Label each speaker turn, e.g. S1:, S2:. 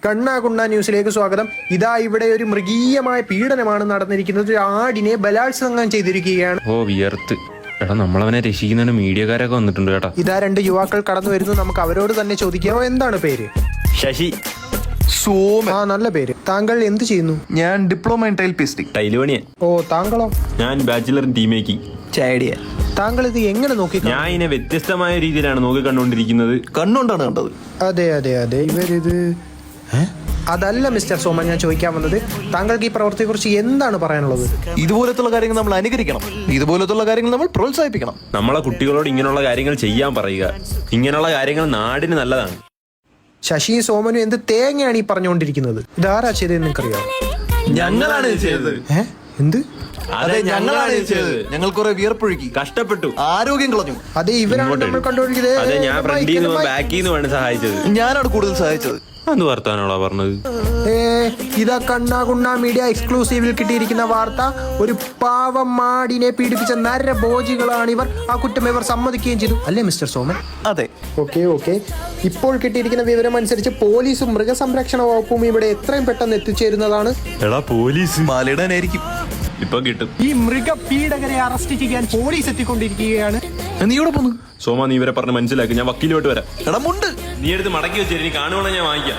S1: കണ്ണാകുണ്ണ ന്യൂസിലേക്ക് സ്വാഗതം. ഇതാ ഇവിടെ ഒരു മൃഗീയമായ പീഡനമാണ് നടന്നിരിക്കുന്നത്. ഒരു ആടിനെ ബലാത്സംഗം ചെയ്തിരിക്കുകയാണ്.
S2: ഓ വിയർത്ത് എടാ, നമ്മളവനെ രക്ഷിക്കുന്നതിന് മീഡിയക്കാരൊക്കെ വന്നിട്ടുണ്ട് കേട്ടാ.
S1: ഇതാ രണ്ട് യുവാക്കൾ കടന്നു വരുന്നു. നമുക്ക് അവരോട് തന്നെ ചോദിക്കാം. എന്താണ് പേര്?
S2: ശശി.
S3: സോമൻ.
S1: ആ, നല്ല പേര്. താങ്കൾ എന്ത് ചെയ്യുന്നു?
S3: ഞാൻ diploma in tile pasting.
S2: Tile പണിയാ.
S1: ഓ, താങ്കളോ?
S2: ഞാൻ ബാച്ചിലർ ടീ മേക്കിംഗ്.
S3: ചായടിയ.
S1: താങ്കൾ ഇത് എങ്ങനെ നോക്കി?
S2: ഞാൻ ഇതിനെ വ്യത്യസ്തമായ രീതിയിലാണ് നോക്കി കണ്ടുകൊണ്ടിരിക്കുന്നത്.
S3: കണ്ണുകൊണ്ടാണ് കണ്ടത്.
S1: അതെ അതെ അതെ, ഇവരിത് അതല്ല മിസ്റ്റർ സോമൻ, ഞാൻ ചോദിക്കാൻ വന്നത് താങ്കൾക്ക് ഈ പ്രവൃത്തിയെ കുറിച്ച് എന്താണ് പറയാനുള്ളത്?
S3: ഇതുപോലത്തുള്ള കാര്യങ്ങൾ നമ്മൾ അനുകരിക്കണം. ഇതുപോലത്തുള്ള കാര്യങ്ങൾ നമ്മൾ പ്രോത്സാഹിപ്പിക്കണം.
S2: നമ്മളെ കുട്ടികളോട് ഇങ്ങനെയുള്ള കാര്യങ്ങൾ ചെയ്യാൻ പറയുക. ഇങ്ങനെയുള്ള കാര്യങ്ങൾ നാടിന് നല്ലതാണ്.
S1: ശശിയും സോമനും എന്ത് തേങ്ങയാണ് ഈ പറഞ്ഞുകൊണ്ടിരിക്കുന്നത്? ഇതാരാ ചെയ്തതെന്ന് നിങ്ങൾക്കറിയാമോ?
S3: ഞങ്ങളാണ് ചെയ്തത്.
S1: എന്ത്?
S3: അതെ, ഞങ്ങളാണ് ചെയ്തത്. ഞങ്ങൾ കുറെ വിയർപ്പൊഴുക്കി,
S2: കഷ്ടപ്പെട്ടു,
S3: ആരോഗ്യം കളഞ്ഞു.
S1: അതെ, ഇവരാണ് നമ്മൾ കണ്ടുകൊണ്ടിരിക്കുന്നത്.
S2: അതെ, ഞാൻ ഫ്രണ്ടിൽ നിന്ന് ബാക്കിൽ നിന്നുമാണ് സഹായിച്ചത്.
S3: ഞാനാണ് കൂടുതൽ സഹായിച്ചത്.
S2: അത് വർത്താനോടാ പറഞ്ഞത്.
S1: ഇതാ കണ്ണാകുണ്ണ മീഡിയ എക്സ്ക്ലൂസീവിൽ കിട്ടിയിരിക്കുന്ന വാർത്ത. ഒരു പാവം മാടിനെ പീഡിപ്പിച്ച നരഭോജികളാണിവർ. ആ കുറ്റം ഇവർ സമ്മതിക്കുകയും ചെയ്തു, അല്ലേ മിസ്റ്റർ സോമൻ?
S3: അതെ.
S1: ഓക്കെ. ഇപ്പോൾ കിട്ടിയിരിക്കുന്ന വിവരം അനുസരിച്ച് പോലീസും മൃഗസംരക്ഷണ വകുപ്പും ഇവിടെ എത്രയും പെട്ടെന്ന് എത്തിച്ചേരുന്നതാണ്.
S2: എടാ, പോലീസ്
S3: മാലിടാനായിരിക്കും.
S2: ഇപ്പൊ കിട്ടും.
S1: ഈ മൃഗപീഡകരെ അറസ്റ്റ് ചെയ്യാൻ പോലീസ് എത്തിക്കൊണ്ടിരിക്കുകയാണ്.
S3: നീ ഇവിടെ പോന്നു?
S2: സോമ, നീ ഇവരെ പറഞ്ഞ് മനസ്സിലാക്കി. ഞാൻ വക്കീലോട്ട് വരാം.
S3: എടാ മുണ്ട്
S2: നീ എടുത്ത് മടക്കി വെച്ചേരി. നീ കാണുവാണെങ്കിൽ ഞാൻ വാങ്ങിക്കാം.